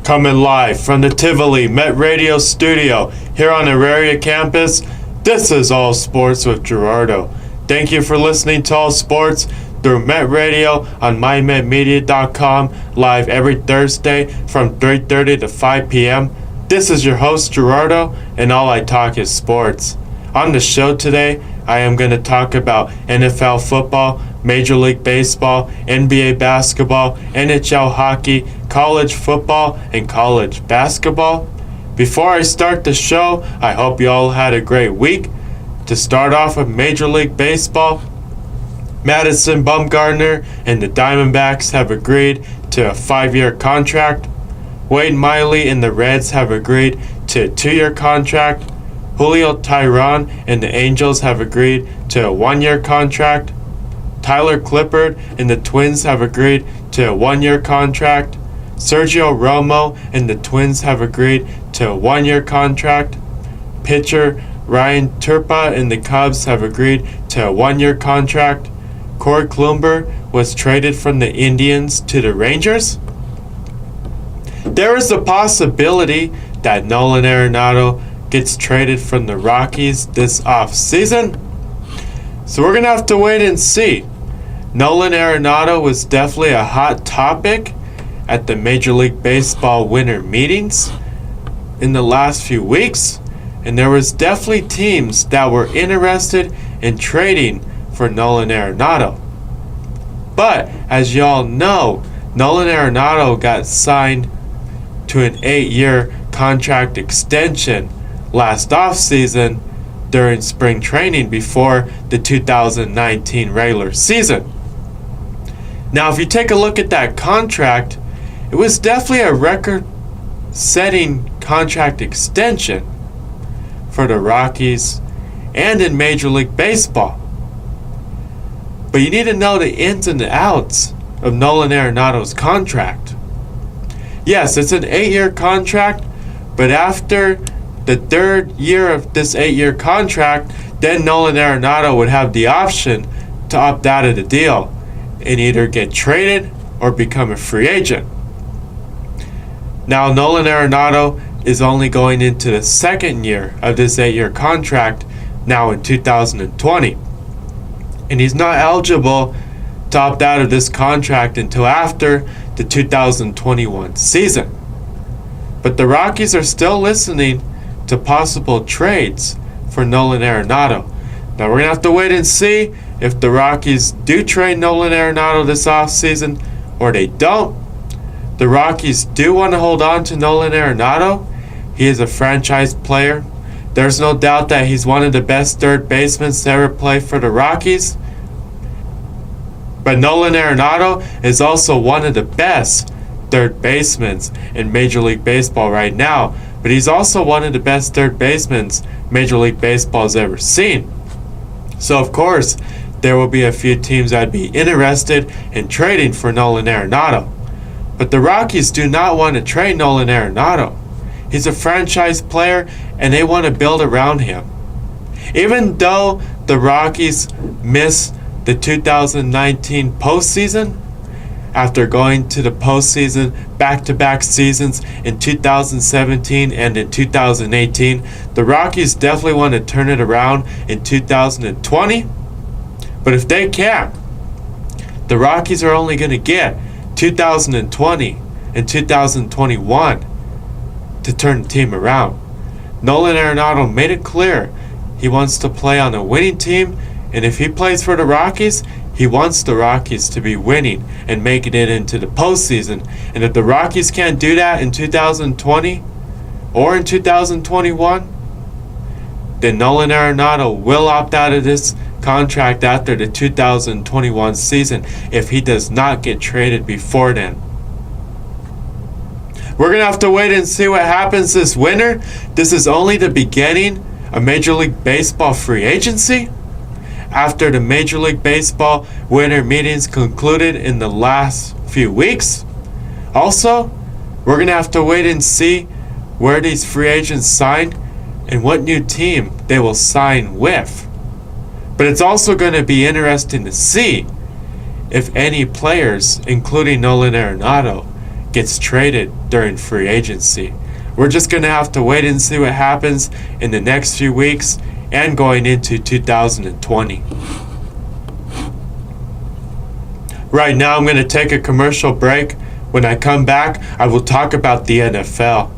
Coming live from the Tivoli Met Radio studio here on Auraria campus, this is All Sports with Gerardo. Thank you for listening to All Sports through Met Radio on mymetmedia.com, live every Thursday from 3:30 to 5 p.m. This is your host Gerardo, and all I talk is sports. On the show today, I am going to talk about NFL football, Major League Baseball, NBA basketball, NHL hockey, college football, and college basketball. Before I start the show, I hope you all had a great week. To start off with Major League Baseball, Madison Bumgarner and the Diamondbacks have agreed to a 5-year contract. Wade Miley and the Reds have agreed to a 2-year contract. Julio Teheran and the Angels have agreed to a 1-year contract. Tyler Clippard and the Twins have agreed to a 1-year contract. Sergio Romo and the Twins have agreed to a 1-year contract. Pitcher Ryan Turpa and the Cubs have agreed to a 1-year contract. Corey Kluber was traded from the Indians to the Rangers. There is a possibility that Nolan Arenado gets traded from the Rockies this offseason. So we're going to have to wait and see. Nolan Arenado was definitely a hot topic at the Major League Baseball winter meetings in the last few weeks. And there was definitely teams that were interested in trading for Nolan Arenado. But as y'all know, Nolan Arenado got signed to an 8-year contract extension last offseason during spring training before the 2019 regular season. Now, if you take a look at that contract, it was definitely a record-setting contract extension for the Rockies and in Major League Baseball. But you need to know the ins and the outs of Nolan Arenado's contract. Yes, it's an 8-year contract, but after the 3rd year of this 8-year contract, then Nolan Arenado would have the option to opt out of the deal and either get traded or become a free agent. Now, Nolan Arenado is only going into the 2nd year of this 8-year contract now in 2020. And he's not eligible to opt out of this contract until after the 2021 season. But the Rockies are still listening to possible trades for Nolan Arenado. Now we're going to have to wait and see if the Rockies do trade Nolan Arenado this offseason or they don't. The Rockies do want to hold on to Nolan Arenado. He is a franchise player. There's no doubt that he's one of the best third basemen to ever play for the Rockies. But Nolan Arenado is also one of the best third basemen in Major League Baseball right now. But he's also one of the best third basemen Major League Baseball has ever seen. So, of course, there will be a few teams that would be interested in trading for Nolan Arenado. But the Rockies do not want to trade Nolan Arenado. He's a franchise player, and they want to build around him. Even though the Rockies missed the 2019 postseason, after going to the postseason back-to-back seasons in 2017 and in 2018, the Rockies definitely want to turn it around in 2020. But if they can't, the Rockies are only going to get 2020 and 2021 to turn the team around. Nolan Arenado made it clear he wants to play on a winning team, and if he plays for the Rockies, he wants the Rockies to be winning and making it into the postseason. And if the Rockies can't do that in 2020 or in 2021, then Nolan Arenado will opt out of this contract after the 2021 season if he does not get traded before then. We're going to have to wait and see what happens this winter. This is only the beginning of Major League Baseball free agency. After the Major League Baseball winter meetings concluded in the last few weeks. Also, we're going to have to wait and see where these free agents sign and what new team they will sign with. But it's also going to be interesting to see if any players, including Nolan Arenado, gets traded during free agency. We're just going to have to wait and see what happens in the next few weeks and going into 2020. Right now, I'm going to take a commercial break. When I come back, I will talk about the NFL.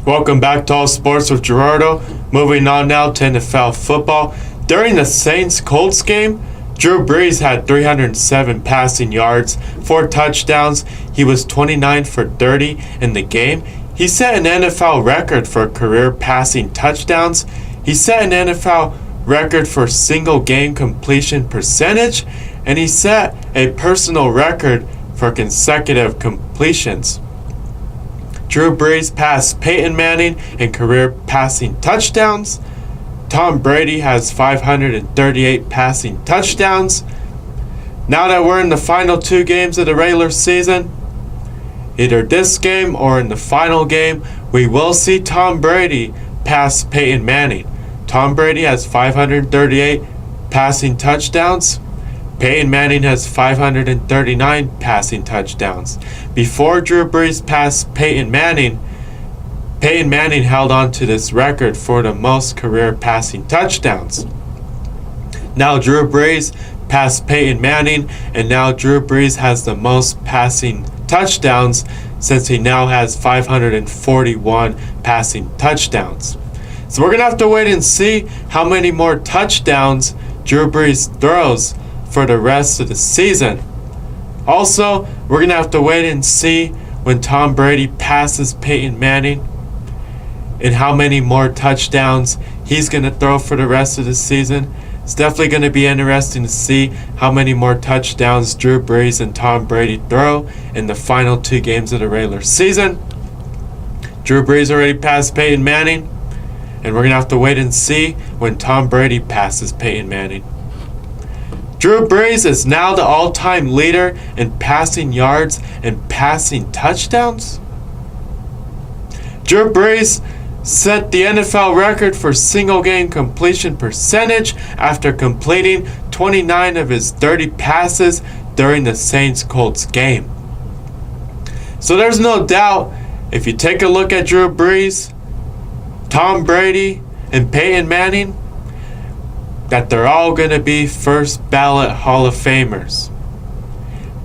Welcome back to All Sports with Gerardo. Moving on now to NFL football. During the Saints-Colts game, Drew Brees had 307 passing yards, 4 touchdowns. He was 29 for 30 in the game. He set an NFL record for career passing touchdowns. He set an NFL record for single game completion percentage, and he set a personal record for consecutive completions. Drew Brees passed Peyton Manning in career passing touchdowns. Tom Brady has 538 passing touchdowns. Now that we're in the final 2 games of the regular season, either this game or in the final game, we will see Tom Brady pass Peyton Manning. Tom Brady has 538 passing touchdowns. Peyton Manning has 539 passing touchdowns. Before Drew Brees passed Peyton Manning held on to this record for the most career passing touchdowns. Now Drew Brees passed Peyton Manning, and now Drew Brees has the most passing touchdowns since he now has 541 passing touchdowns. So we're going to have to wait and see how many more touchdowns Drew Brees throws for the rest of the season. Also, we're going to have to wait and see when Tom Brady passes Peyton Manning and how many more touchdowns he's going to throw for the rest of the season. It's definitely going to be interesting to see how many more touchdowns Drew Brees and Tom Brady throw in the final 2 games of the regular season. Drew Brees already passed Peyton Manning, and we're going to have to wait and see when Tom Brady passes Peyton Manning. Drew Brees is now the all-time leader in passing yards and passing touchdowns. Drew Brees set the NFL record for single-game completion percentage after completing 29 of his 30 passes during the Saints-Colts game. So there's no doubt, if you take a look at Drew Brees, Tom Brady, and Peyton Manning, that they're all going to be first ballot Hall of Famers.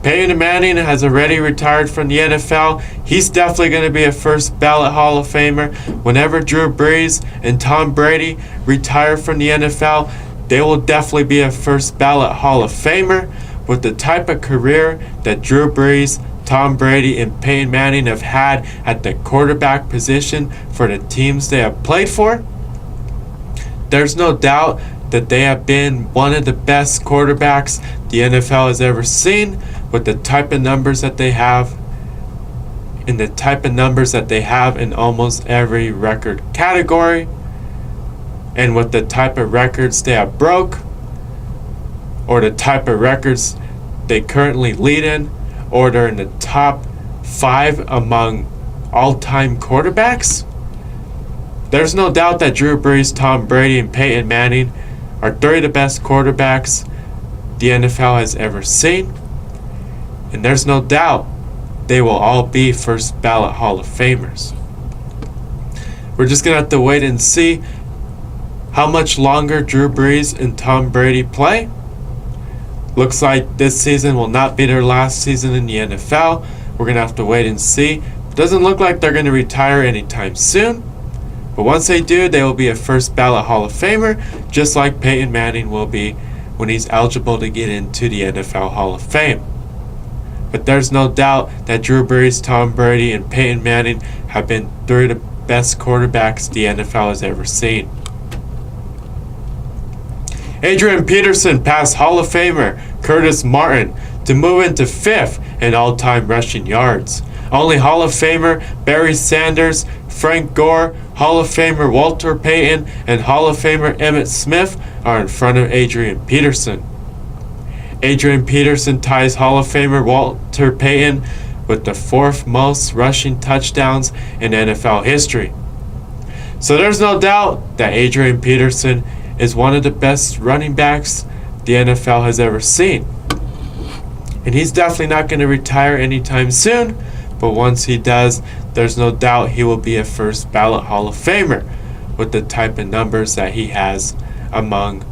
Peyton Manning has already retired from the NFL. He's definitely going to be a first ballot Hall of Famer. Whenever Drew Brees and Tom Brady retire from the NFL, they will definitely be a first ballot Hall of Famer. With the type of career that Drew Brees, Tom Brady, and Peyton Manning have had at the quarterback position for the teams they have played for, there's no doubt that they have been one of the best quarterbacks the NFL has ever seen, with the type of numbers that they have and the type of numbers that they have in almost every record category, and with the type of records they have broke, or the type of records they currently lead in, or they're in the top 5 among all-time quarterbacks. There's no doubt that Drew Brees, Tom Brady, and Peyton Manning are 3 of the best quarterbacks the NFL has ever seen. And there's no doubt they will all be first ballot Hall of Famers. We're just going to have to wait and see how much longer Drew Brees and Tom Brady play. Looks like this season will not be their last season in the NFL. We're going to have to wait and see. It doesn't look like they're going to retire anytime soon. But once they do, they will be a first ballot Hall of Famer, just like Peyton Manning will be when he's eligible to get into the NFL Hall of Fame. But there's no doubt that Drew Brees, Tom Brady, and Peyton Manning have been 3 of the best quarterbacks the NFL has ever seen. Adrian Peterson passed Hall of Famer Curtis Martin to move into 5th in all-time rushing yards. Only Hall of Famer Barry Sanders, Frank Gore, Hall of Famer Walter Payton, and Hall of Famer Emmitt Smith are in front of Adrian Peterson. Adrian Peterson ties Hall of Famer Walter Payton with the fourth most rushing touchdowns in NFL history. So there's no doubt that Adrian Peterson is one of the best running backs the NFL has ever seen. And he's definitely not going to retire anytime soon, but once he does, there's no doubt he will be a first ballot Hall of Famer with the type of numbers that he has among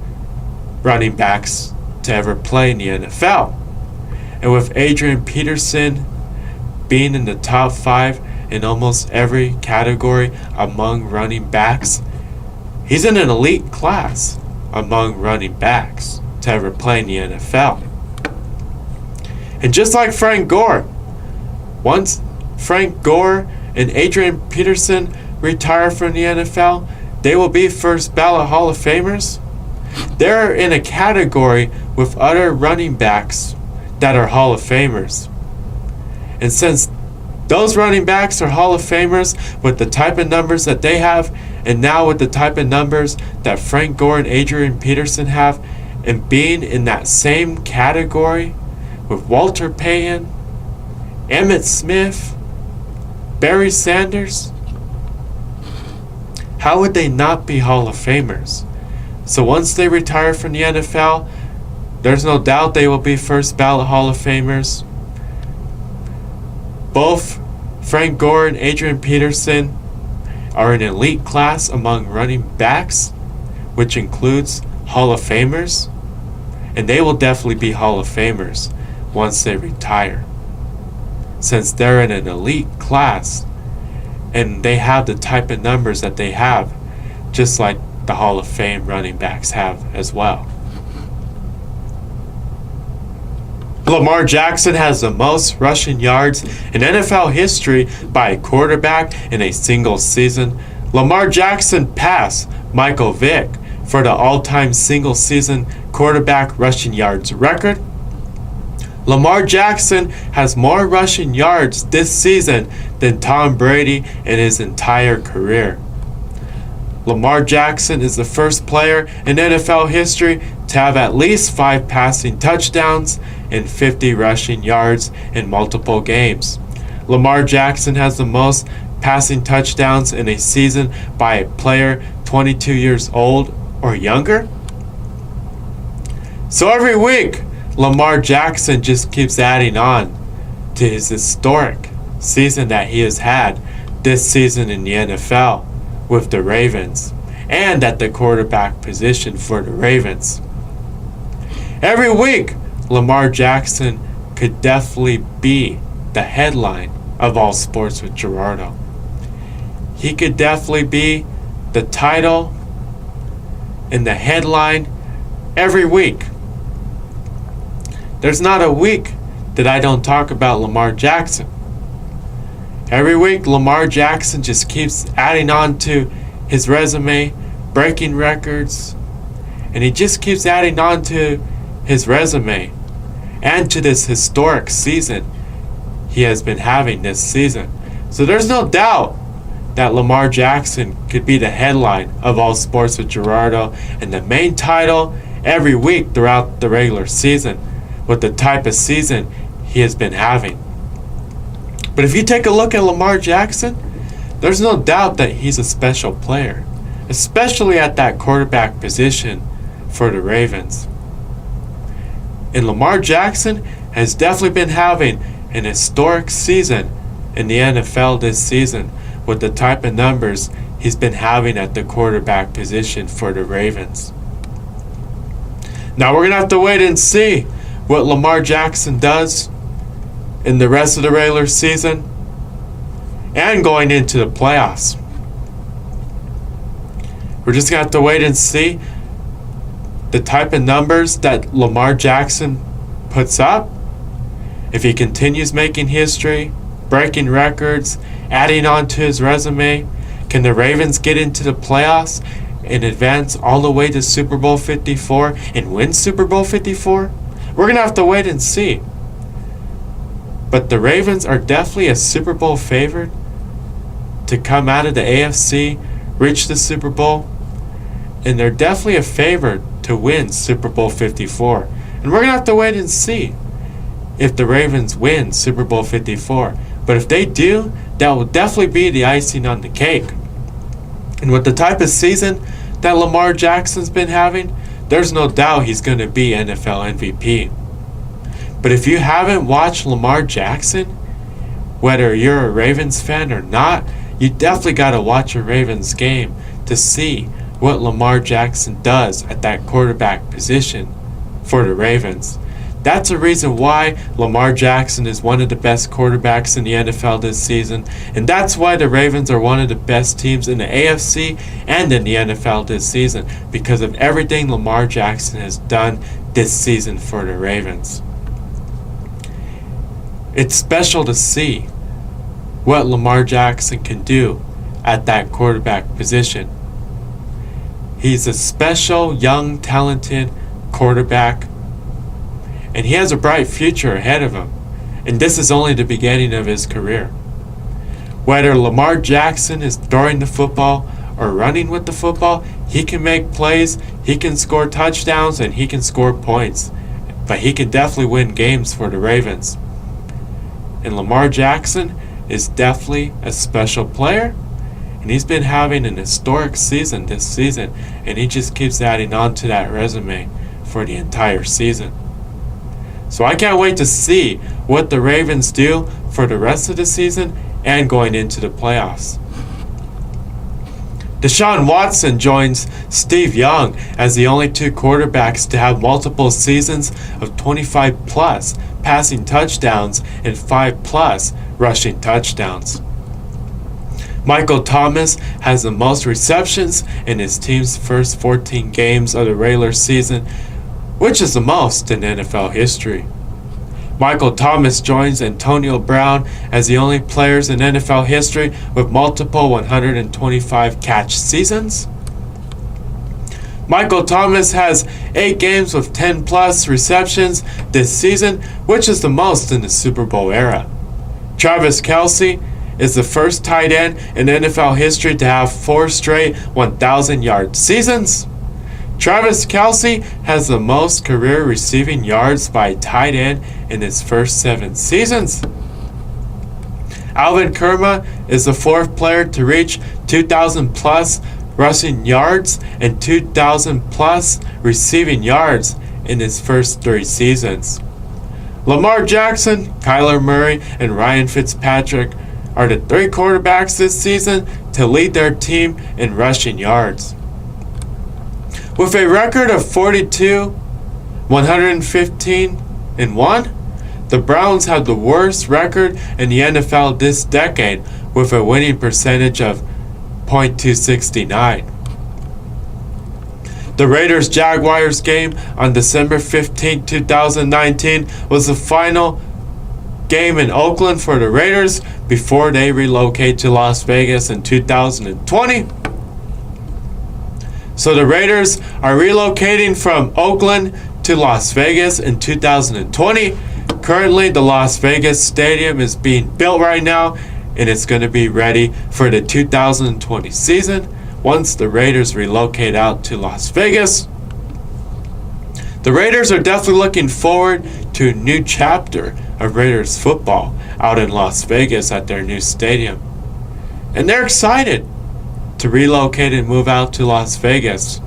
running backs to ever play in the NFL. And with Adrian Peterson being in the top 5 in almost every category among running backs, he's in an elite class among running backs to ever play in the NFL. And just like Frank Gore, once Frank Gore and Adrian Peterson retire from the NFL, they will be first ballot Hall of Famers. They're in a category with other running backs that are Hall of Famers. And since those running backs are Hall of Famers with the type of numbers that they have, and now with the type of numbers that Frank Gore and Adrian Peterson have, and being in that same category with Walter Payton, Emmitt Smith, Barry Sanders, how would they not be Hall of Famers? So once they retire from the NFL, there's no doubt they will be first ballot Hall of Famers. Both Frank Gore and Adrian Peterson are an elite class among running backs, which includes Hall of Famers, and they will definitely be Hall of Famers once they retire, since they're in an elite class and they have the type of numbers that they have, just like the Hall of Fame running backs have as well. Lamar Jackson has the most rushing yards in NFL history by a quarterback in a single season. Lamar Jackson passed Michael Vick for the all-time single-season quarterback rushing yards record. Lamar Jackson has more rushing yards this season than Tom Brady in his entire career. Lamar Jackson is the first player in NFL history to have at least 5 passing touchdowns and 50 rushing yards in multiple games. Lamar Jackson has the most passing touchdowns in a season by a player 22 years old or younger. So every week, Lamar Jackson just keeps adding on to his historic season that he has had this season in the NFL with the Ravens and at the quarterback position for the Ravens. Every week, Lamar Jackson could definitely be the headline of All Sports with Gerardo. He could definitely be the title and the headline every week. There's not a week that I don't talk about Lamar Jackson. Every week, Lamar Jackson just keeps adding on to his resume, breaking records, and he just keeps adding on to his resume and to this historic season he has been having this season. So there's no doubt that Lamar Jackson could be the headline of All Sports with Gerardo and the main title every week throughout the regular season with the type of season he has been having. But if you take a look at Lamar Jackson, there's no doubt that he's a special player, especially at that quarterback position for the Ravens. And Lamar Jackson has definitely been having an historic season in the NFL this season with the type of numbers he's been having at the quarterback position for the Ravens. Now we're going to have to wait and see what Lamar Jackson does in the rest of the regular season and going into the playoffs. We're just going to have to wait and see the type of numbers that Lamar Jackson puts up. If he continues making history, breaking records, adding on to his resume, can the Ravens get into the playoffs and advance all the way to Super Bowl 54 and win Super Bowl 54? We're going to have to wait and see. But the Ravens are definitely a Super Bowl favorite to come out of the AFC, reach the Super Bowl, and they're definitely a favorite to win Super Bowl 54. And we're going to have to wait and see if the Ravens win Super Bowl 54. But if they do, that will definitely be the icing on the cake. And with the type of season that Lamar Jackson's been having, there's no doubt he's going to be NFL MVP. But if you haven't watched Lamar Jackson, whether you're a Ravens fan or not, you definitely got to watch a Ravens game to see what Lamar Jackson does at that quarterback position for the Ravens. That's the reason why Lamar Jackson is one of the best quarterbacks in the NFL this season, and that's why the Ravens are one of the best teams in the AFC and in the NFL this season, because of everything Lamar Jackson has done this season for the Ravens. It's special to see what Lamar Jackson can do at that quarterback position. He's a special, young, talented quarterback, and he has a bright future ahead of him. And this is only the beginning of his career. Whether Lamar Jackson is throwing the football or running with the football, he can make plays, he can score touchdowns, and he can score points. But he can definitely win games for the Ravens. And Lamar Jackson is definitely a special player, and he's been having an historic season this season, and he just keeps adding on to that resume for the entire season. So I can't wait to see what the Ravens do for the rest of the season and going into the playoffs. Deshaun Watson joins Steve Young as the only two quarterbacks to have multiple seasons of 25-plus passing touchdowns and 5-plus rushing touchdowns. Michael Thomas has the most receptions in his team's first 14 games of the regular season, which is the most in NFL history. Michael Thomas joins Antonio Brown as the only players in NFL history with multiple 125 catch seasons. Michael Thomas has 8 games with 10-plus receptions this season, which is the most in the Super Bowl era. Travis Kelce is the first tight end in NFL history to have 4 straight 1,000-yard seasons. Travis Kelce has the most career receiving yards by a tight end in his first 7 seasons. Alvin Kamara is the 4th player to reach 2,000-plus rushing yards and 2,000-plus receiving yards in his first 3 seasons. Lamar Jackson, Kyler Murray, and Ryan Fitzpatrick are the 3 quarterbacks this season to lead their team in rushing yards. With a record of 42, 115, and 1, the Browns have the worst record in the NFL this decade with a winning percentage of .269. The Raiders-Jaguars game on December 15, 2019 was the final game in Oakland for the Raiders before they relocate to Las Vegas in 2020. So the Raiders are relocating from Oakland to Las Vegas in 2020. Currently, the Las Vegas Stadium is being built right now, and it's going to be ready for the 2020 season once the Raiders relocate out to Las Vegas. The Raiders are definitely looking forward to a new chapter of Raiders football out in Las Vegas at their new stadium. And they're excited to relocate and move out to Las Vegas.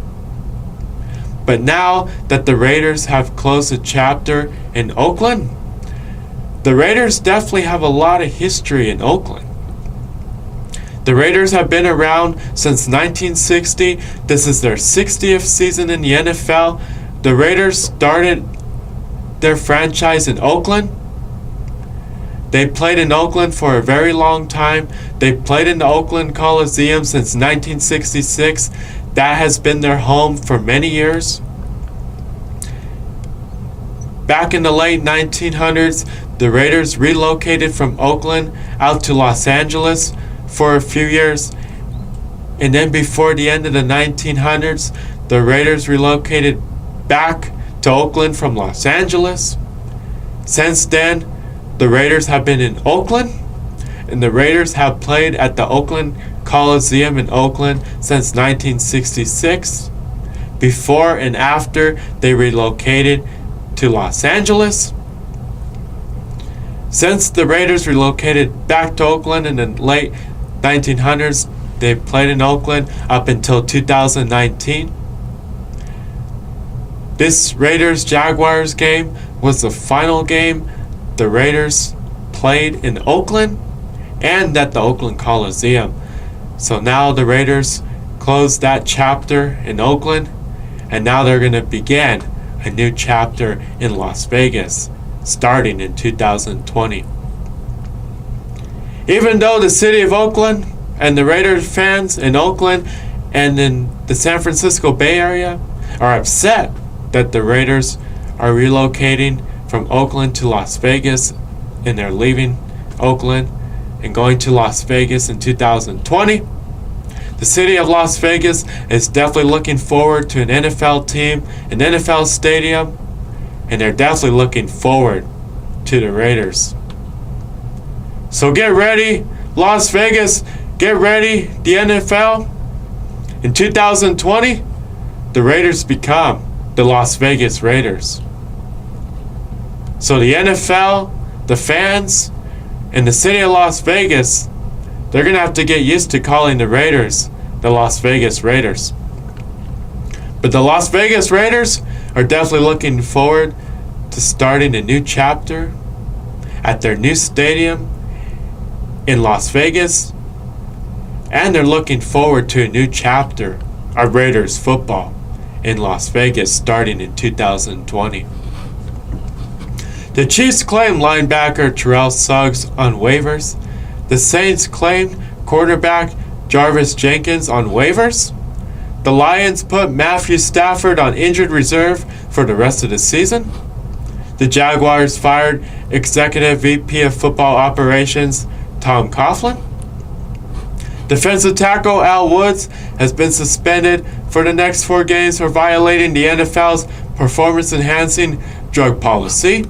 But now that the Raiders have closed a chapter in Oakland, the Raiders definitely have a lot of history in Oakland. The Raiders have been around since 1960. This is their 60th season in the NFL. The Raiders started their franchise in Oakland. They played in Oakland for a very long time. They played in the Oakland Coliseum since 1966. That has been their home for many years. Back in the late 1900s, the Raiders relocated from Oakland out to Los Angeles for a few years. And then before the end of the 1900s, the Raiders relocated back to Oakland from Los Angeles. Since then, the Raiders have been in Oakland, and the Raiders have played at the Oakland Coliseum in Oakland since 1966. Before and after they relocated to Los Angeles. Since the Raiders relocated back to Oakland in the late 1900s, they played in Oakland up until 2019. This Raiders-Jaguars game was the final game the Raiders played in Oakland and at the Oakland Coliseum. So now the Raiders closed that chapter in Oakland, and now they're going to begin a new chapter in Las Vegas, starting in 2020. Even though the city of Oakland and the Raiders fans in Oakland and in the San Francisco Bay Area are upset that the Raiders are relocating from Oakland to Las Vegas, and they're leaving Oakland and going to Las Vegas in 2020. The city of Las Vegas is definitely looking forward to an NFL team, an NFL stadium, and they're definitely looking forward to the Raiders. So get ready, Las Vegas, get ready, the NFL. In 2020, the Raiders become the Las Vegas Raiders. So the NFL, the fans, and the city of Las Vegas, they're going to have to get used to calling the Raiders the Las Vegas Raiders. But the Las Vegas Raiders are definitely looking forward to starting a new chapter at their new stadium in Las Vegas, and they're looking forward to a new chapter of Raiders football in Las Vegas starting in 2020. The Chiefs claimed linebacker Terrell Suggs on waivers. The Saints claimed quarterback Jarvis Jenkins on waivers. The Lions put Matthew Stafford on injured reserve for the rest of the season. The Jaguars fired Executive VP of Football Operations Tom Coughlin. Defensive tackle Al Woods has been suspended for the next 4 games for violating the NFL's performance-enhancing drug policy.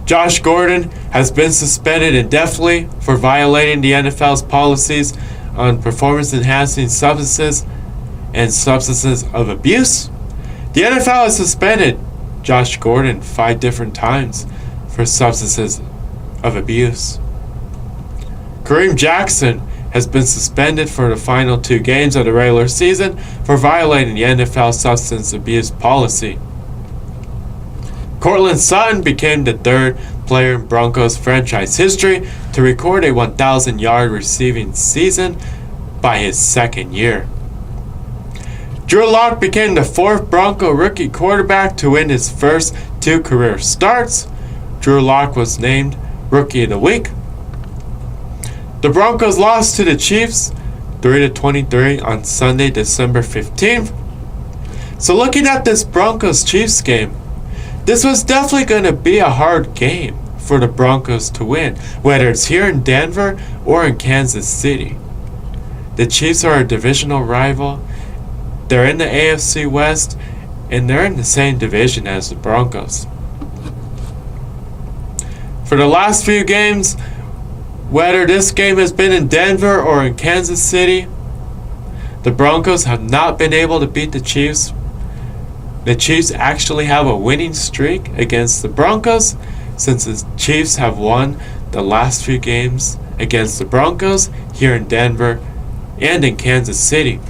Josh Gordon has been suspended indefinitely for violating the NFL's policies on performance-enhancing substances and substances of abuse. The NFL has suspended Josh Gordon 5 different times for substances of abuse. Kareem Jackson has been suspended for the final 2 games of the regular season for violating the NFL substance abuse policy. Cortland Sutton became the 3rd player in Broncos franchise history to record a 1,000-yard receiving season by his 2nd year. Drew Lock became the 4th Bronco rookie quarterback to win his first 2 career starts. Drew Lock was named Rookie of the Week. The Broncos lost to the Chiefs 3-23 on Sunday, December 15th. So looking at this Broncos-Chiefs game, this was definitely going to be a hard game for the Broncos to win, whether it's here in Denver or in Kansas City. The Chiefs are a divisional rival. They're in the AFC West, and they're in the same division as the Broncos. For the last few games, whether this game has been in Denver or in Kansas City, the Broncos have not been able to beat the Chiefs. The Chiefs actually have a winning streak against the Broncos since the Chiefs have won the last few games against the Broncos here in Denver and in Kansas City.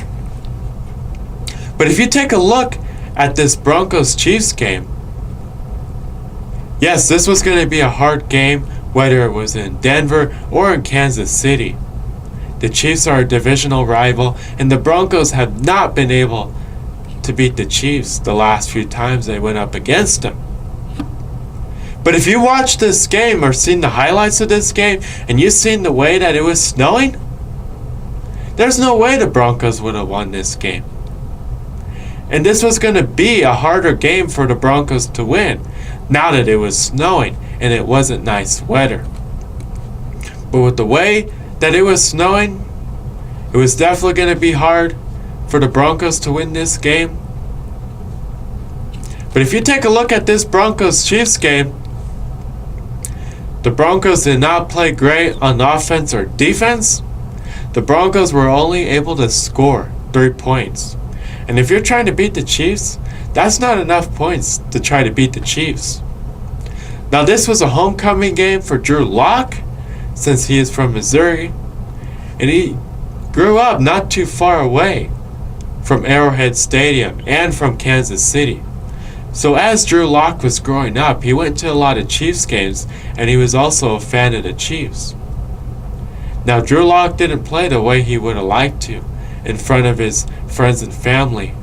But if you take a look at this Broncos-Chiefs game, yes, this was going to be a hard game whether it was in Denver or in Kansas City. The Chiefs are a divisional rival, and the Broncos have not been able to beat the Chiefs the last few times they went up against them. But if you watched this game or seen the highlights of this game and you've seen the way that it was snowing, there's no way the Broncos would have won this game. And this was going to be a harder game for the Broncos to win now that it was snowing and it wasn't nice weather. But with the way that it was snowing, it was definitely going to be hard for the Broncos to win this game. But if you take a look at this Broncos-Chiefs game, the Broncos did not play great on offense or defense. The Broncos were only able to score 3 points. And if you're trying to beat the Chiefs, that's not enough points to try to beat the Chiefs. Now this was a homecoming game for Drew Lock, since he is from Missouri, and he grew up not too far away from Arrowhead Stadium and from Kansas City. So as Drew Lock was growing up, he went to a lot of Chiefs games, and he was also a fan of the Chiefs. Now Drew Lock didn't play the way he would have liked to in front of his friends and family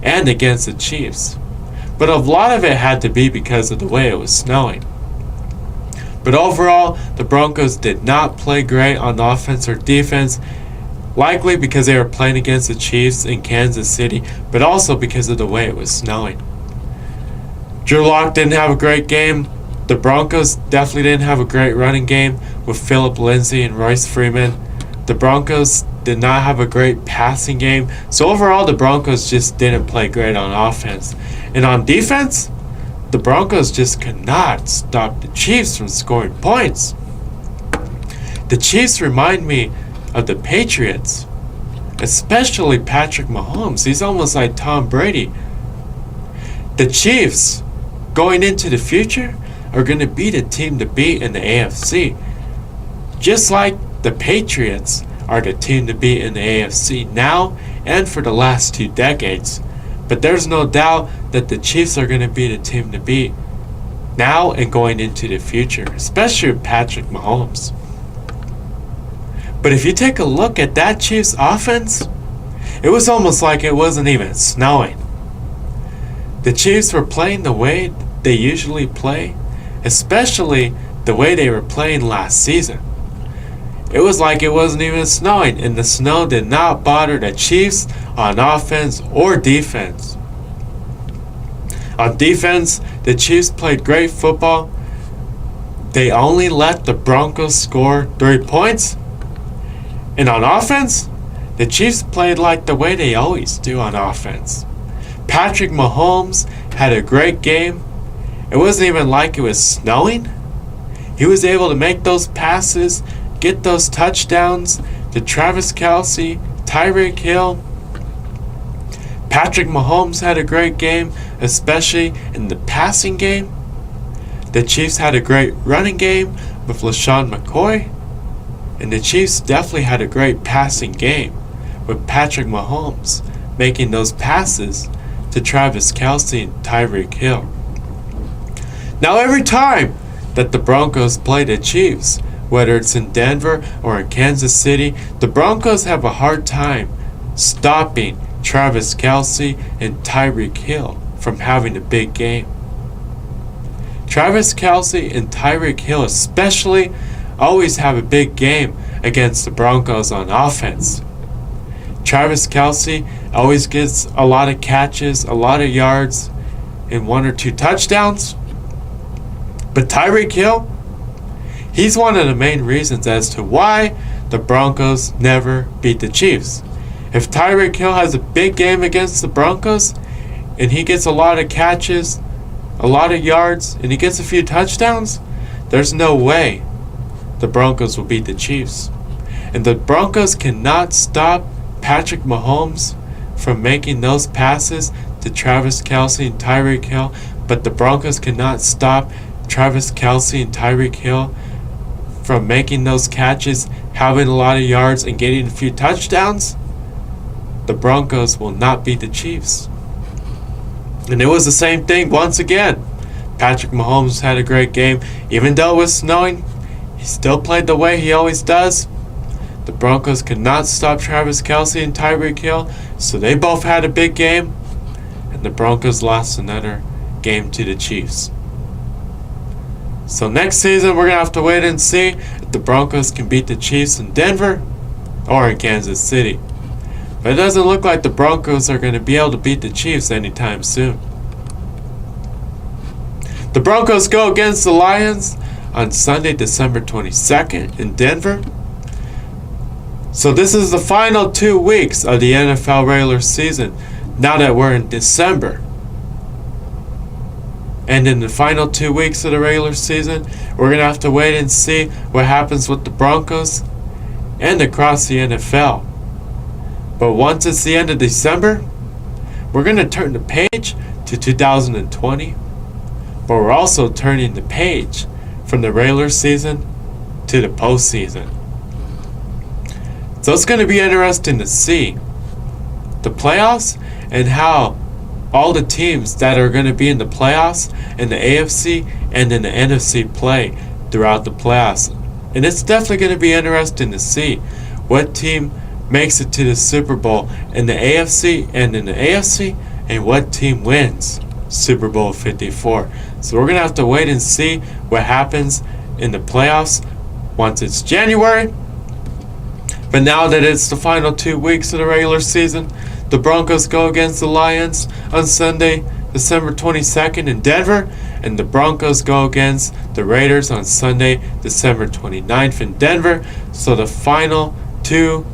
and against the Chiefs. But a lot of it had to be because of the way it was snowing. But overall, the Broncos did not play great on offense or defense, likely because they were playing against the Chiefs in Kansas City, but also because of the way it was snowing. Drew Lock didn't have a great game. The Broncos definitely didn't have a great running game with Phillip Lindsay and Royce Freeman. The Broncos did not have a great passing game. So overall, the Broncos just didn't play great on offense. And on defense, the Broncos just could not stop the Chiefs from scoring points. The Chiefs remind me of the Patriots, especially Patrick Mahomes. He's almost like Tom Brady. The Chiefs, going into the future, are going to be the team to beat in the AFC. Just like the Patriots are the team to beat in the AFC now and for the last 2 decades. But there's no doubt that the Chiefs are going to be the team to beat now and going into the future, especially with Patrick Mahomes. But if you take a look at that Chiefs offense, it was almost like it wasn't even snowing. The Chiefs were playing the way they usually play, especially the way they were playing last season. It was like it wasn't even snowing, and the snow did not bother the Chiefs on offense or defense. On defense, the Chiefs played great football. They only let the Broncos score 3 points. And on offense, the Chiefs played like the way they always do on offense. Patrick Mahomes had a great game. It wasn't even like it was snowing. He was able to make those passes, get those touchdowns to Travis Kelce, Tyreek Hill. Patrick Mahomes had a great game, especially in the passing game. The Chiefs had a great running game with LaShawn McCoy. And the Chiefs definitely had a great passing game with Patrick Mahomes making those passes to Travis Kelce and Tyreek Hill. Now every time that the Broncos play the Chiefs, whether it's in Denver or in Kansas City, the Broncos have a hard time stopping Travis Kelce and Tyreek Hill from having a big game. Travis Kelce and Tyreek Hill especially always have a big game against the Broncos on offense. Travis Kelce always gets a lot of catches, a lot of yards, and 1 or 2 touchdowns. But Tyreek Hill, he's one of the main reasons as to why the Broncos never beat the Chiefs. If Tyreek Hill has a big game against the Broncos, and he gets a lot of catches, a lot of yards, and he gets a few touchdowns, there's no way the Broncos will beat the Chiefs. And the Broncos cannot stop Patrick Mahomes from making those passes to Travis Kelce and Tyreek Hill, but the Broncos cannot stop Travis Kelce and Tyreek Hill from making those catches, having a lot of yards, and getting a few touchdowns. The Broncos will not beat the Chiefs. And it was the same thing once again. Patrick Mahomes had a great game. Even though it was snowing, he still played the way he always does. The Broncos could not stop Travis Kelce and Tyreek Hill, so they both had a big game, and the Broncos lost another game to the Chiefs. So next season, we're going to have to wait and see if the Broncos can beat the Chiefs in Denver or in Kansas City. But it doesn't look like the Broncos are going to be able to beat the Chiefs anytime soon. The Broncos go against the Lions on Sunday, December 22nd in Denver. So this is the final 2 weeks of the NFL regular season, now that we're in December. And in the final 2 weeks of the regular season, we're going to have to wait and see what happens with the Broncos and across the NFL. But once it's the end of December, we're going to turn the page to 2020. but we're also turning the page from the regular season to the postseason. So it's going to be interesting to see the playoffs and how all the teams that are going to be in the playoffs in the AFC and in the NFC play throughout the playoffs. And it's definitely going to be interesting to see what team makes it to the Super Bowl in the AFC and in the AFC, and what team wins Super Bowl 54. So we're going to have to wait and see what happens in the playoffs once it's January. But now that it's the final 2 weeks of the regular season, the Broncos go against the Lions on Sunday, December 22nd in Denver, and the Broncos go against the Raiders on Sunday, December 29th in Denver. So the final 2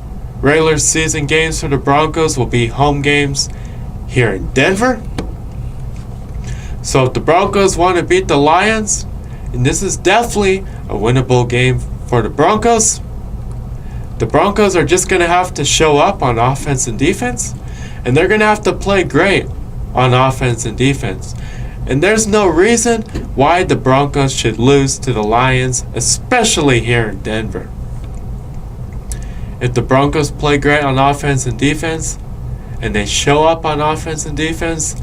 regular season games for the Broncos will be home games here in Denver. So if the Broncos want to beat the Lions, and this is definitely a winnable game for the Broncos are just going to have to show up on offense and defense, and they're going to have to play great on offense and defense. And there's no reason why the Broncos should lose to the Lions, especially here in Denver. If the Broncos play great on offense and defense, and they show up on offense and defense,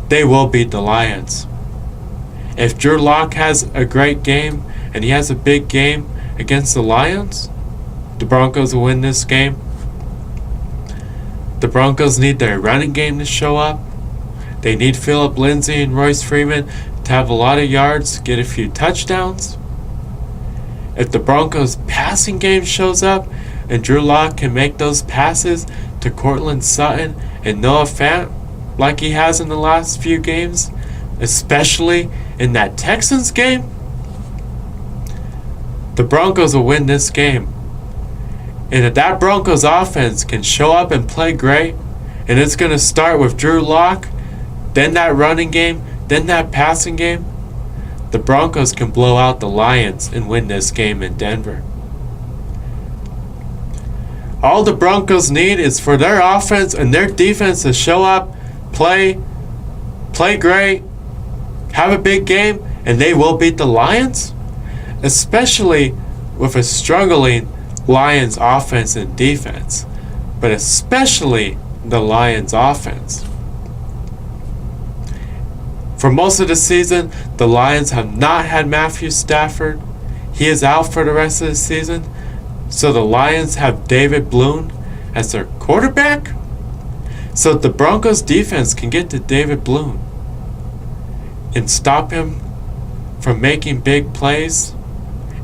they will beat the Lions. If Drew Lock has a great game, and he has a big game against the Lions, the Broncos will win this game. The Broncos need their running game to show up. They need Phillip Lindsay and Royce Freeman to have a lot of yards, get a few touchdowns. If the Broncos passing game shows up and Drew Lock can make those passes to Courtland Sutton and Noah Fant like he has in the last few games, especially in that Texans game, the Broncos will win this game. And if that Broncos offense can show up and play great, and it's going to start with Drew Lock, then that running game, then that passing game, the Broncos can blow out the Lions and win this game in Denver. All the Broncos need is for their offense and their defense to show up, play great, have a big game, and they will beat the Lions, especially with a struggling Lions offense and defense, but especially the Lions offense. For most of the season, the Lions have not had Matthew Stafford. He is out for the rest of the season. So the Lions have David Bloom as their quarterback. So the Broncos defense can get to David Bloom and stop him from making big plays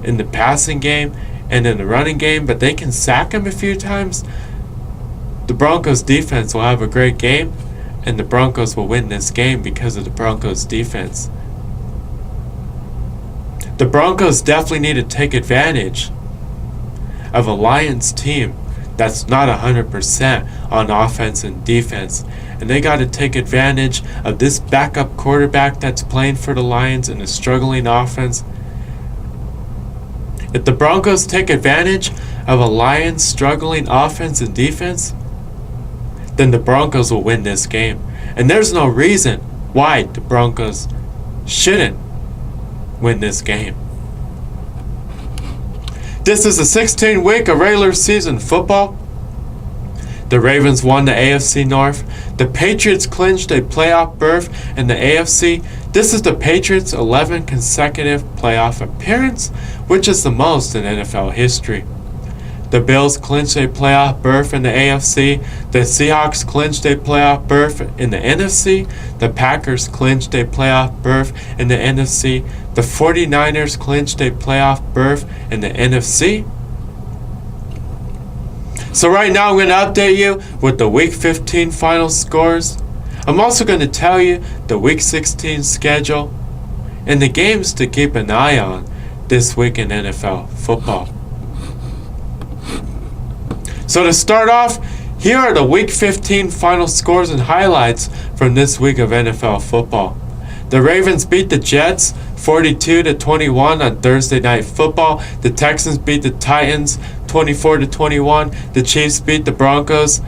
in the passing game and in the running game, but they can sack him a few times, the Broncos defense will have a great game, and the Broncos will win this game because of the Broncos defense. The Broncos definitely need to take advantage of a Lions team that's not 100% on offense and defense. And they got to take advantage of this backup quarterback that's playing for the Lions in a struggling offense. If the Broncos take advantage of a Lions struggling offense and defense, then the Broncos will win this game. And there's no reason why the Broncos shouldn't win this game. This is the 16th week of regular season football. The Ravens won the AFC North. The Patriots clinched a playoff berth in the AFC. This is the Patriots' 11th consecutive playoff appearance, which is the most in NFL history. The Bills clinched a playoff berth in the AFC. The Seahawks clinched a playoff berth in the NFC. The Packers clinched a playoff berth in the NFC. The 49ers clinched a playoff berth in the NFC. So right now I'm going to update you with the Week 15 final scores. I'm also going to tell you the Week 16 schedule and the games to keep an eye on this week in NFL football. So to start off, here are the Week 15 final scores and highlights from this week of NFL football. The Ravens beat the Jets 42-21 on Thursday Night Football. The Texans beat the Titans 24-21. The Chiefs beat the Broncos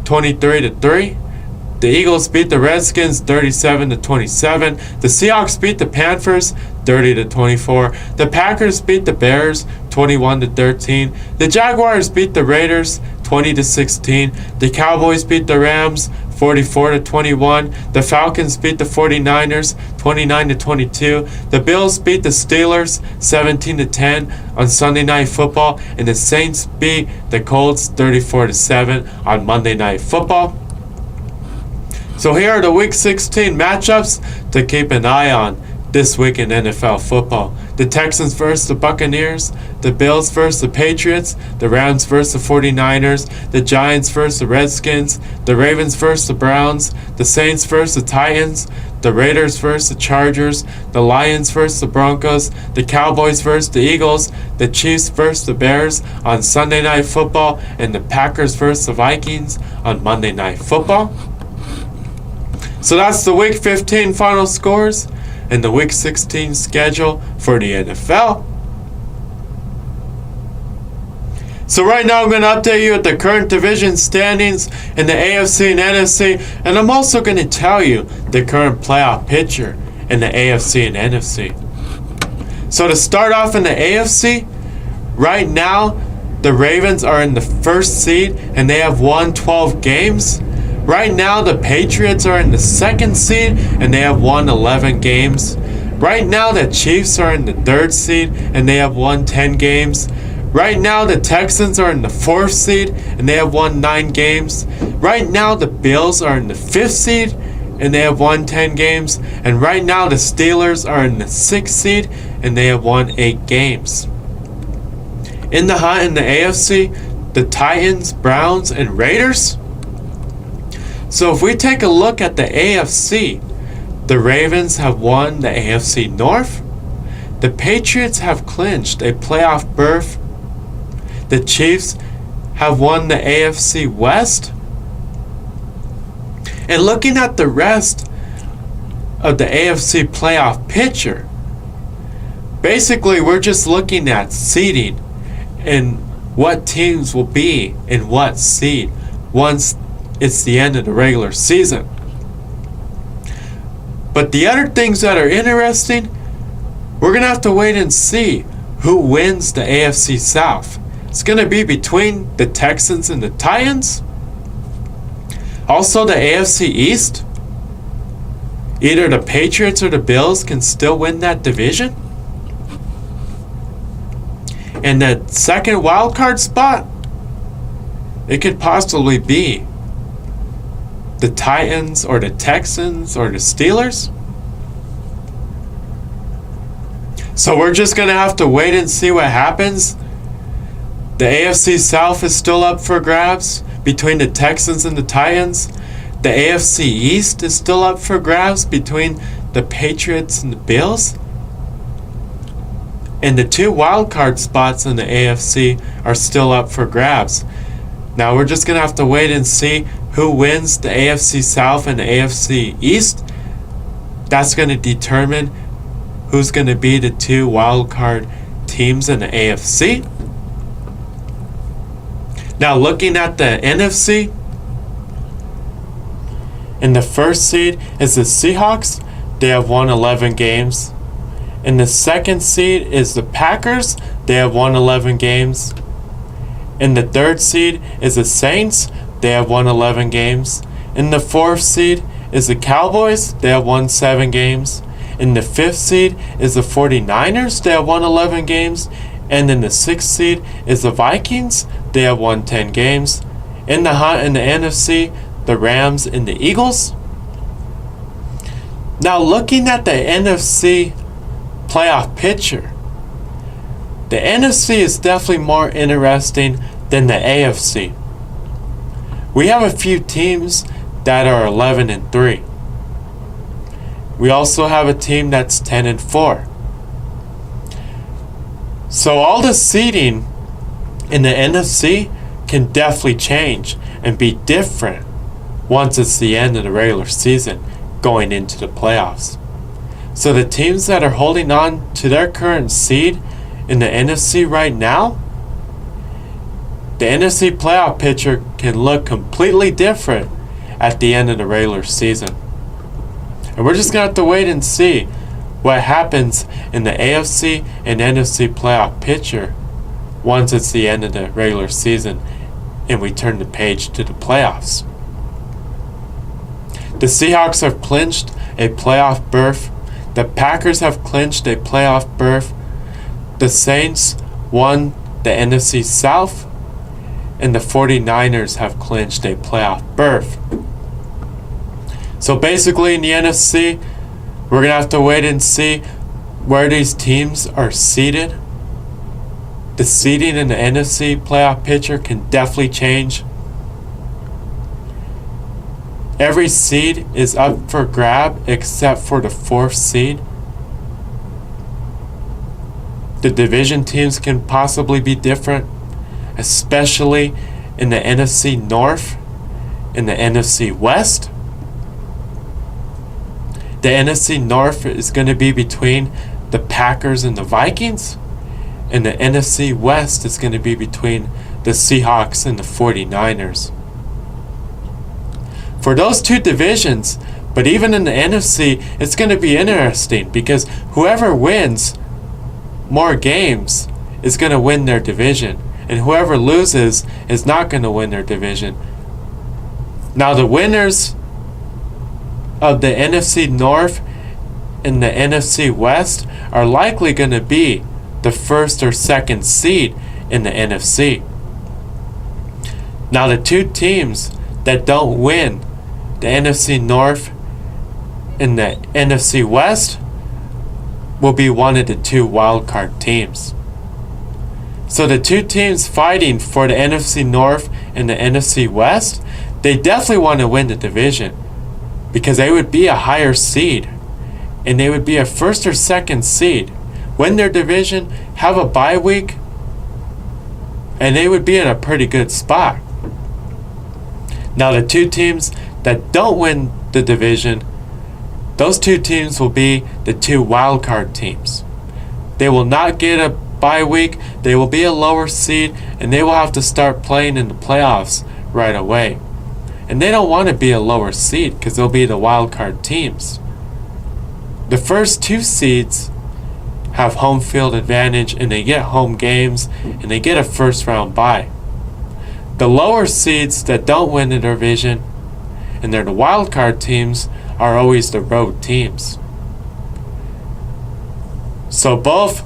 23-3. The The Eagles beat the Redskins 37-27. The Seahawks beat the Panthers 30-24. The Packers beat the Bears 21-13. The Jaguars beat the Raiders 20-16. The Cowboys beat the Rams 44-21. The Falcons beat the 49ers 29-22. The Bills beat the Steelers 17-10 on Sunday Night Football, and the Saints beat the Colts 34-7 on Monday Night Football. So here are the Week 16 matchups to keep an eye on this week in NFL football. The Texans versus the Buccaneers, the Bills versus the Patriots, the Rams versus the 49ers, the Giants versus the Redskins, the Ravens versus the Browns, the Saints versus the Titans, the Raiders versus the Chargers, the Lions versus the Broncos, the Cowboys versus the Eagles, the Chiefs versus the Bears on Sunday Night Football, and the Packers versus the Vikings on Monday Night Football. So that's the Week 15 final scores and the Week 16 schedule for the NFL. So right now I'm going to update you with the current division standings in the AFC and NFC, and I'm also going to tell you the current playoff picture in the AFC and NFC. So to start off in the AFC, right now the Ravens are in the first seed and they have won 12 games. Right now, the Patriots are in the second seed and they have won 11 games. Right now, the Chiefs are in the third seed and they have won 10 games. Right now, the Texans are in the fourth seed and they have won 9 games. Right now, the Bills are in the fifth seed and they have won 10 games. And right now, the Steelers are in the sixth seed and they have won 8 games. In the hunt in the AFC, the Titans, Browns, and Raiders. So if we take a look at the AFC, the Ravens have won the AFC North. The Patriots have clinched a playoff berth. The Chiefs have won the AFC West. And looking at the rest of the AFC playoff picture, basically we're just looking at seeding and what teams will be in what seed once it's the end of the regular season. But the other things that are interesting, we're going to have to wait and see who wins the AFC South. It's going to be between the Texans and the Titans. Also the AFC East. Either the Patriots or the Bills can still win that division. And the second wild card spot, it could possibly be the Titans or the Texans or the Steelers. So we're just going to have to wait and see what happens. The AFC South is still up for grabs between the Texans and the Titans. The AFC East is still up for grabs between the Patriots and the Bills. And the 2 wildcard spots in the AFC are still up for grabs. Now we're just going to have to wait and see who wins the AFC South and the AFC East. That's going to determine who's going to be the 2 wildcard teams in the AFC. Now looking at the NFC, in the first seed is the Seahawks. They have won 11 games. In the second seed is the Packers. They have won 11 games. In the third seed is the Saints. They have won 11 games. In the fourth seed is the Cowboys. They have won 7 games. In the fifth seed is the 49ers. They have won 11 games. And in the sixth seed is the Vikings. They have won 10 games. In the hunt in the NFC, the Rams and the Eagles. Now looking at the NFC playoff picture, the NFC is definitely more interesting than the AFC. We have a few teams that are 11-3. We also have a team that's 10-4. So all the seeding in the NFC can definitely change and be different once it's the end of the regular season going into the playoffs. So the teams that are holding on to their current seed in the NFC right now, the NFC playoff picture can look completely different at the end of the regular season. And we're just going to have to wait and see what happens in the AFC and NFC playoff picture once it's the end of the regular season and we turn the page to the playoffs. The Seahawks have clinched a playoff berth. The Packers have clinched a playoff berth. The Saints won the NFC South, and the 49ers have clinched a playoff berth. So basically in the NFC, we're going to have to wait and see where these teams are seated. The seeding in the NFC playoff picture can definitely change. Every seed is up for grab except for the 4th seed. The division teams can possibly be different, especially in the NFC North and the NFC West. The NFC North is going to be between the Packers and the Vikings, and the NFC West is going to be between the Seahawks and the 49ers. For those two divisions, but even in the NFC, it's going to be interesting because whoever wins more games is going to win their division, and whoever loses is not going to win their division. Now the winners of the NFC North and the NFC West are likely going to be the 1st or 2nd seed in the NFC. Now the two teams that don't win the NFC North and the NFC West will be one of the 2 wildcard teams. So the two teams fighting for the NFC North and the NFC West, they definitely want to win the division because they would be a higher seed and they would be a 1st or 2nd seed, win their division, have a bye week, and they would be in a pretty good spot. Now the two teams that don't win the division, those two teams will be the 2 wildcard teams. They will not get a bye week, they will be a lower seed, and they will have to start playing in the playoffs right away. And they don't want to be a lower seed because they'll be the wildcard teams. The first 2 seeds have home field advantage and they get home games and they get a 1st round bye. The lower seeds that don't win the division and they're the wild card teams are always the road teams. So both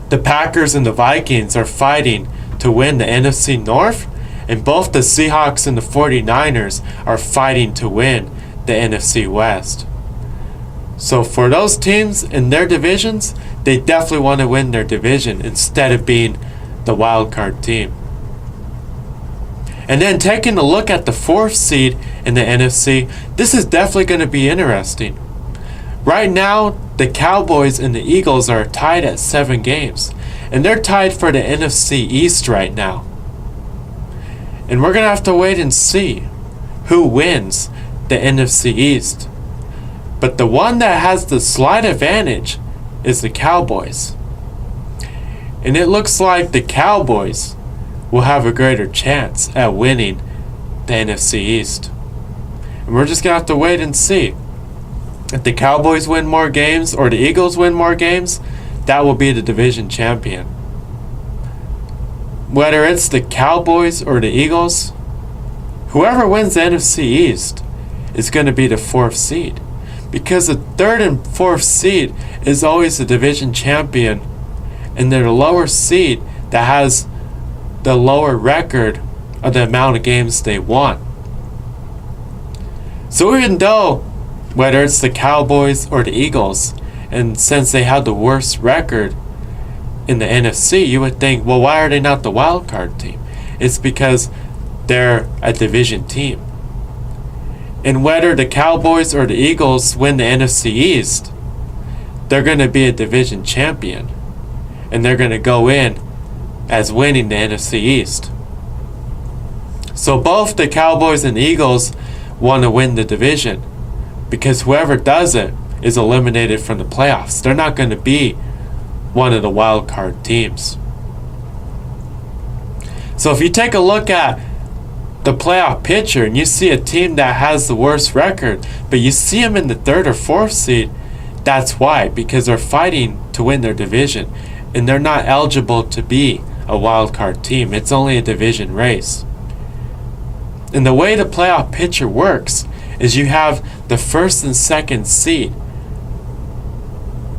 the Packers and the Vikings are fighting to win the NFC North, and both the Seahawks and the 49ers are fighting to win the NFC West. So for those teams in their divisions, they definitely want to win their division instead of being the wild card team. And then taking a look at the 4th seed in the NFC, this is definitely going to be interesting. Right now, the Cowboys and the Eagles are tied at 7 games, and they're tied for the NFC East right now. And we're going to have to wait and see who wins the NFC East. But the one that has the slight advantage is the Cowboys. And it looks like the Cowboys will have a greater chance at winning the NFC East. And we're just going to have to wait and see. If the Cowboys win more games or the Eagles win more games, that will be the division champion. Whether it's the Cowboys or the Eagles, whoever wins the NFC East is going to be the 4th seed. Because the 3rd and 4th seed is always the division champion, and they're the lower seed that has the lower record of the amount of games they won. So even though, whether it's the Cowboys or the Eagles, and since they have the worst record in the NFC, you would think, well, why are they not the wild card team? It's because they're a division team. And whether the Cowboys or the Eagles win the NFC East, they're going to be a division champion. And they're going to go in as winning the NFC East. So both the Cowboys and the Eagles want to win the division, because whoever does it is eliminated from the playoffs. They're not going to be one of the wild card teams. So if you take a look at the playoff picture and you see a team that has the worst record, but you see them in the 3rd or 4th seed, that's why, because they're fighting to win their division, and they're not eligible to be a wild card team. It's only a division race. And the way the playoff picture works is you have the 1st and 2nd seed.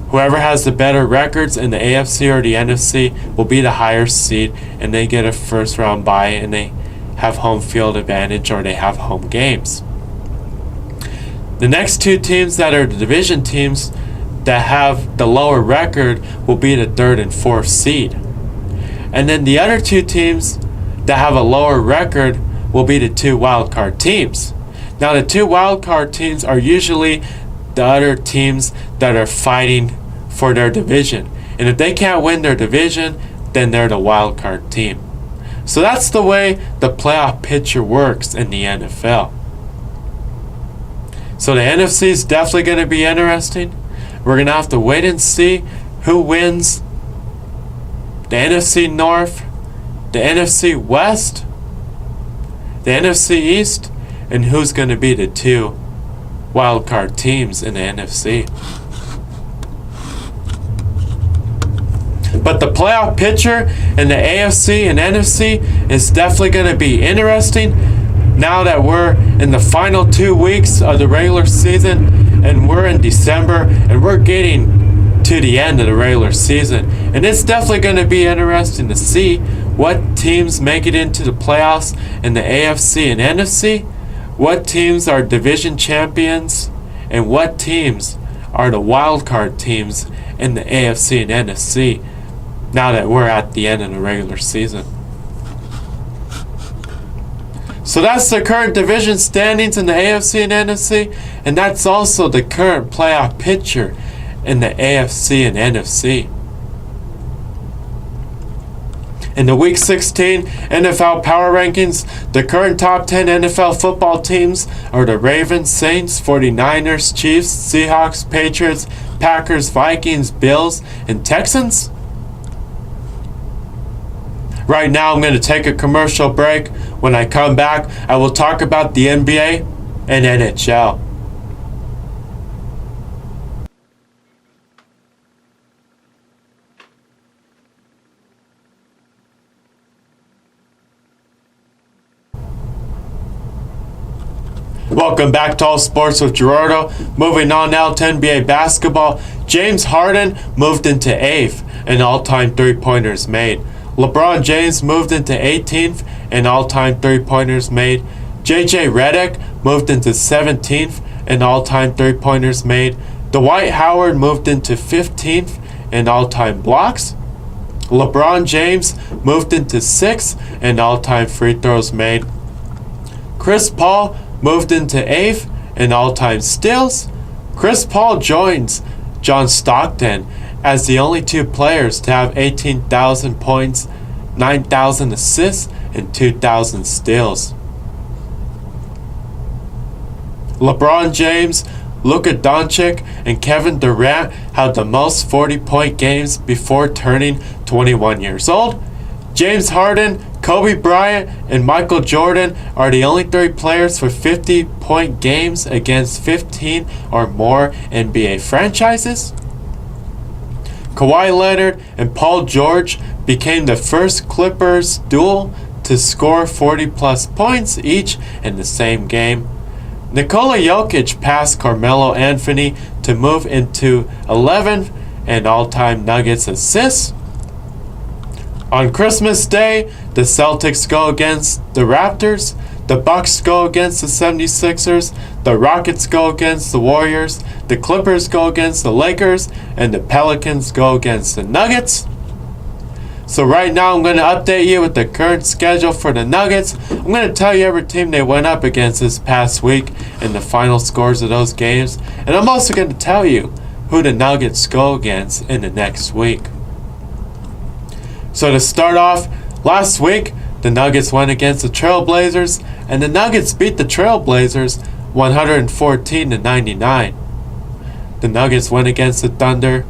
Whoever has the better records in the AFC or the NFC will be the higher seed, and they get a first round bye, and they have home field advantage, or they have home games. The next 2 teams that are the division teams that have the lower record will be the 3rd and 4th seed. And then the other 2 teams that have a lower record will be the 2 wildcard teams. Now the 2 wildcard teams are usually the other teams that are fighting for their division. And if they can't win their division, then they're the wildcard team. So that's the way the playoff picture works in the NFL. So the NFC is definitely going to be interesting. We're going to have to wait and see who wins the NFC North, the NFC West, the NFC East, and who's going to be the 2 wildcard teams in the NFC. But the playoff picture in the AFC and NFC is definitely going to be interesting now that we're in the final 2 weeks of the regular season, and we're in December, and we're getting to the end of the regular season. And it's definitely going to be interesting to see what teams make it into the playoffs in the AFC and NFC, what teams are division champions, and what teams are the wild card teams in the AFC and NFC now that we're at the end of the regular season. So that's the current division standings in the AFC and NFC, and that's also the current playoff picture in the AFC and NFC. In the Week 16 NFL Power Rankings, the current top 10 NFL football teams are the Ravens, Saints, 49ers, Chiefs, Seahawks, Patriots, Packers, Vikings, Bills, and Texans. Right now I'm going to take a commercial break. When I come back, I will talk about the NBA and NHL. Welcome back to All Sports with Gerardo. Moving on now to NBA basketball. James Harden moved into 8th in all-time three-pointers made. LeBron James moved into 18th in all-time three-pointers made. JJ Redick moved into 17th in all-time three-pointers made. Dwight Howard moved into 15th in all-time blocks. LeBron James moved into 6th in all-time free throws made. Chris Paul moved into 8th in all-time steals. Chris Paul joins John Stockton as the only 2 players to have 18,000 points, 9,000 assists, and 2,000 steals. LeBron James, Luka Doncic, and Kevin Durant had the most 40-point games before turning 21 years old. James Harden, Kobe Bryant, and Michael Jordan are the only 3 players for 50-point games against 15 or more NBA franchises. Kawhi Leonard and Paul George became the first Clippers duo to score 40-plus points each in the same game. Nikola Jokic passed Carmelo Anthony to move into 11th in all-time Nuggets assists. On Christmas Day, the Celtics go against the Raptors, the Bucks go against the 76ers, the Rockets go against the Warriors, the Clippers go against the Lakers, and the Pelicans go against the Nuggets. So right now I'm going to update you with the current schedule for the Nuggets. I'm going to tell you every team they went up against this past week and the final scores of those games. And I'm also going to tell you who the Nuggets go against in the next week. So to start off, last week, the Nuggets went against the Trailblazers, and the Nuggets beat the Trailblazers 114-99. The Nuggets went against the Thunder,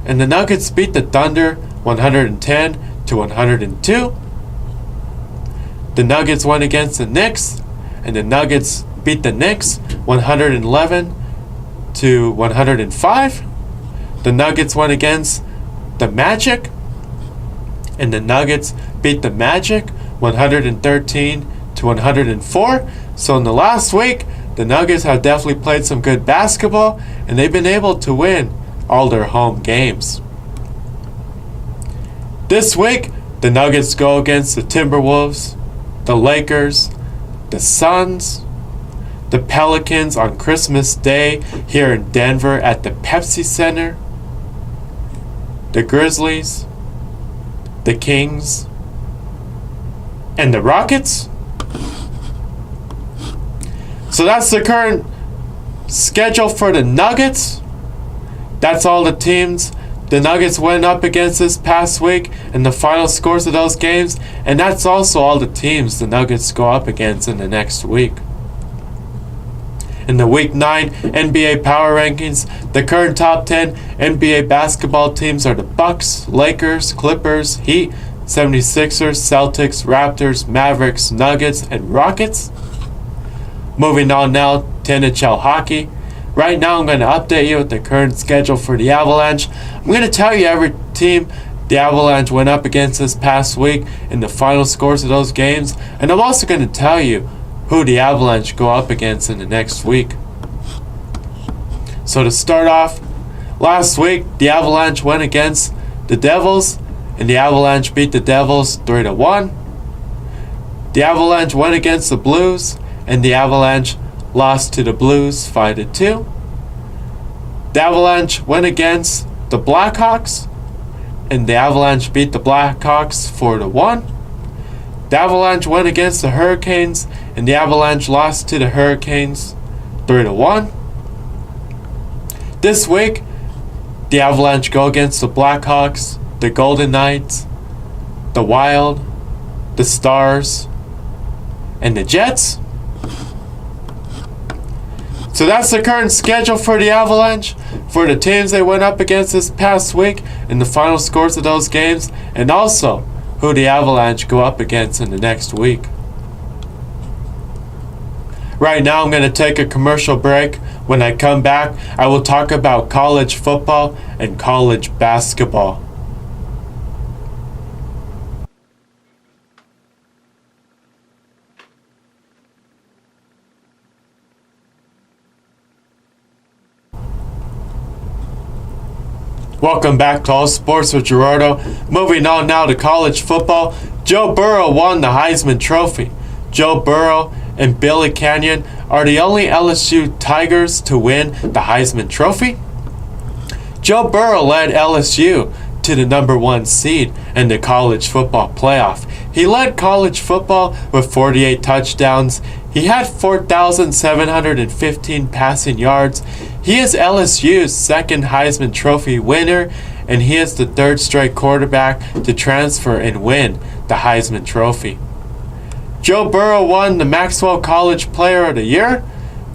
and the Nuggets beat the Thunder 110-102. the Nuggets went against the Knicks, and the Nuggets beat the Knicks 111-105. The Nuggets went against the Magic, and the Nuggets beat the Magic 113-104. So in the last week, the Nuggets have definitely played some good basketball, and they've been able to win all their home games. This week, the Nuggets go against the Timberwolves, the Lakers, the Suns, the Pelicans on Christmas Day here in Denver at the Pepsi Center, the Grizzlies, the Kings, and the Rockets. So that's the current schedule for the Nuggets. That's all the teams the Nuggets went up against this past week and the final scores of those games. And that's also all the teams the Nuggets go up against in the next week. In the Week 9 NBA Power Rankings, the current top 10 NBA basketball teams are the Bucks, Lakers, Clippers, Heat, 76ers, Celtics, Raptors, Mavericks, Nuggets, and Rockets. Moving on now to NHL hockey. Right now I'm going to update you with the current schedule for the Avalanche. I'm going to tell you every team the Avalanche went up against this past week and the final scores of those games. And I'm also going to tell you who the Avalanche go up against in the next week. So to start off, last week the Avalanche went against the Devils, and the Avalanche beat the Devils 3-1. The Avalanche went against the Blues, and the Avalanche lost to the Blues 5-2. The Avalanche went against the Blackhawks, and the Avalanche beat the Blackhawks 4-1. The Avalanche went against the Hurricanes, and the Avalanche lost to the Hurricanes 3-1. This week, the Avalanche go against the Blackhawks, the Golden Knights, the Wild, the Stars, and the Jets. So that's the current schedule for the Avalanche, for the teams they went up against this past week and the final scores of those games, and also who the Avalanche go up against in the next week. Right now I'm going to take a commercial break. When I come back, I will talk about college football and college basketball. Welcome back to All Sports with Gerardo. Moving on now to college football. Joe Burrow won the Heisman Trophy. Joe Burrow and Billy Canyon are the only LSU Tigers to win the Heisman Trophy. Joe Burrow led LSU to the number 1 seed in the college football playoff. He led college football with 48 touchdowns. He had 4,715 passing yards. He is LSU's second Heisman Trophy winner, and he is the third straight quarterback to transfer and win the Heisman Trophy. Joe Burrow won the Maxwell College Player of the Year.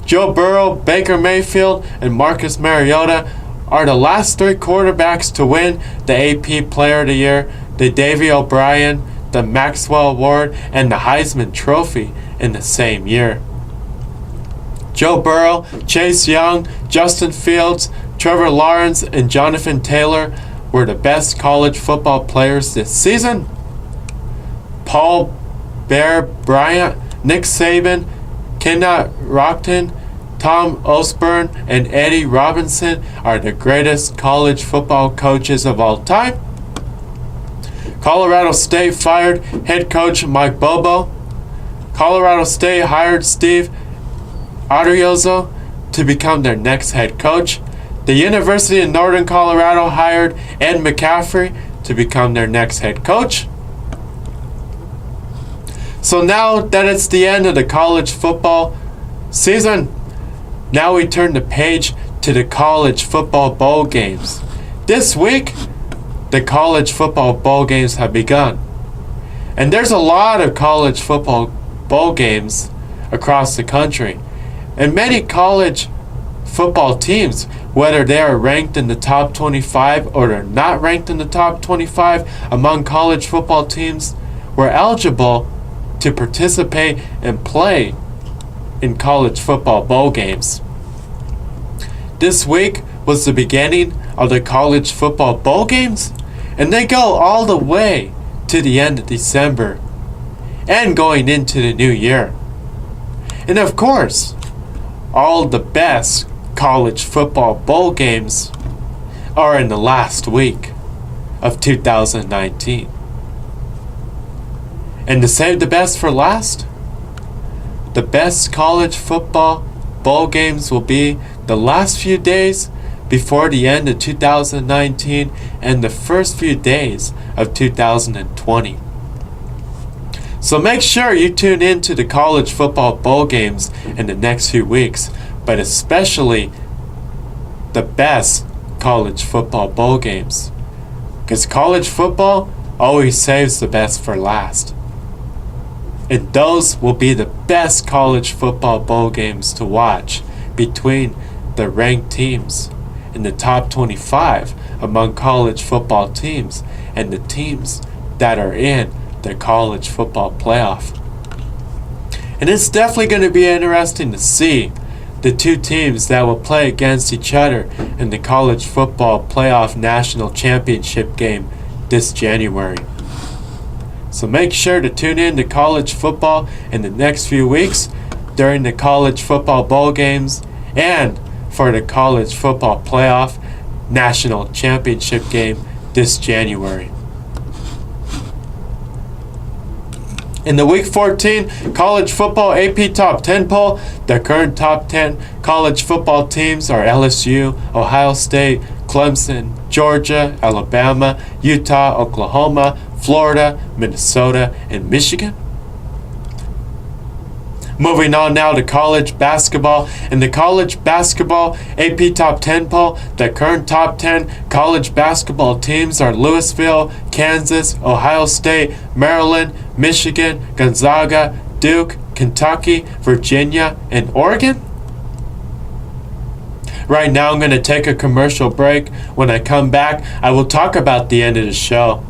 Joe Burrow, Baker Mayfield, and Marcus Mariota are the last 3 quarterbacks to win the AP Player of the Year, the Davey O'Brien, the Maxwell Award, and the Heisman Trophy in the same year. Joe Burrow, Chase Young, Justin Fields, Trevor Lawrence, and Jonathan Taylor were the best college football players this season. Paul Bear Bryant, Nick Saban, Kenneth Rockton, Tom Osborne, and Eddie Robinson are the greatest college football coaches of all time. Colorado State fired head coach Mike Bobo. Colorado State hired Steve Adriozzo to become their next head coach. The University of Northern Colorado hired Ed McCaffrey to become their next head coach. So now that it's the end of the college football season, now we turn the page to the college football bowl games. This week, the college football bowl games have begun. And there's a lot of college football bowl games across the country. And many college football teams, whether they are ranked in the top 25 or they're not ranked in the top 25 among college football teams, were eligible to participate and play in college football bowl games. This week was the beginning of the college football bowl games, and they go all the way to the end of December and going into the new year. And of course, all the best college football bowl games are in the last week of 2019. And to save the best for last, the best college football bowl games will be the last few days before the end of 2019 and the first few days of 2020. So make sure you tune in to the college football bowl games in the next few weeks, but especially the best college football bowl games, because college football always saves the best for last. And those will be the best college football bowl games to watch between the ranked teams in the top 25 among college football teams and the teams that are in the college football playoff. And it's definitely going to be interesting to see the two teams that will play against each other in the college football playoff national championship game this January. So make sure to tune in to college football in the next few weeks during the college football bowl games and for the college football playoff national championship game this January. In the Week 14 College Football AP Top 10 poll, the current top 10 college football teams are LSU, Ohio State, Clemson, Georgia, Alabama, Utah, Oklahoma, Florida, Minnesota, and Michigan. Moving on now to college basketball. In the college basketball AP Top 10 poll, the current top 10 college basketball teams are Louisville, Kansas, Ohio State, Maryland, Michigan, Gonzaga, Duke, Kentucky, Virginia, and Oregon. Right now I'm going to take a commercial break. When I come back, I will talk about the end of the show.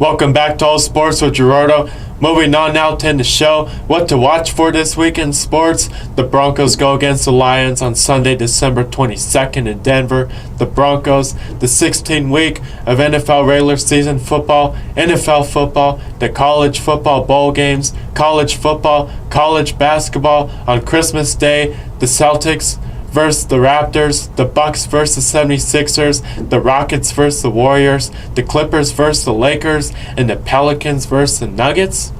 Welcome back to All Sports with Gerardo. Moving on now to the show. What to watch for this week in sports. The Broncos go against the Lions on Sunday, December 22nd in Denver. The Broncos, the 16th week of NFL regular season football, NFL football, the college football bowl games, college football, college basketball on Christmas Day, the Celtics versus the Raptors, the Bucks versus the 76ers, the Rockets versus the Warriors, the Clippers versus the Lakers, and the Pelicans versus the Nuggets.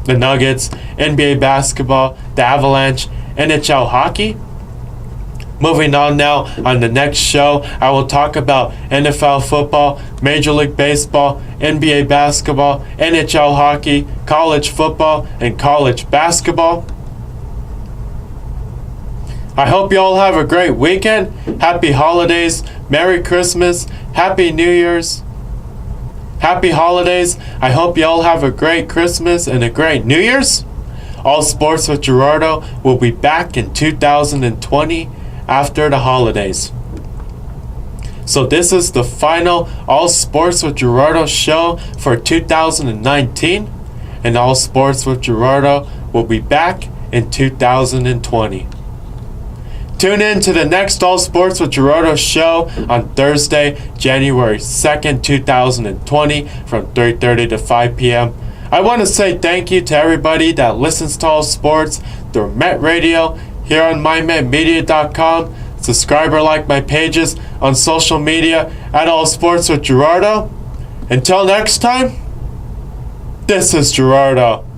The Nuggets, NBA basketball, the Avalanche, NHL hockey. Moving on now, on the next show, I will talk about NFL football, Major League Baseball, NBA basketball, NHL hockey, college football, and college basketball. I hope you all have a great weekend. Happy holidays. Merry Christmas. Happy New Year's. Happy holidays. I hope you all have a great Christmas and a great New Year's. All Sports with Gerardo will be back in 2020 after the holidays. So this is the final All Sports with Gerardo show for 2019. And All Sports with Gerardo will be back in 2020. Tune in to the next All Sports with Gerardo show on Thursday, January 2nd, 2020 from 3:30 to 5 p.m. I want to say thank you to everybody that listens to All Sports through Met Radio here on mymetmedia.com. Subscribe or like my pages on social media at All Sports with Gerardo. Until next time, this is Gerardo.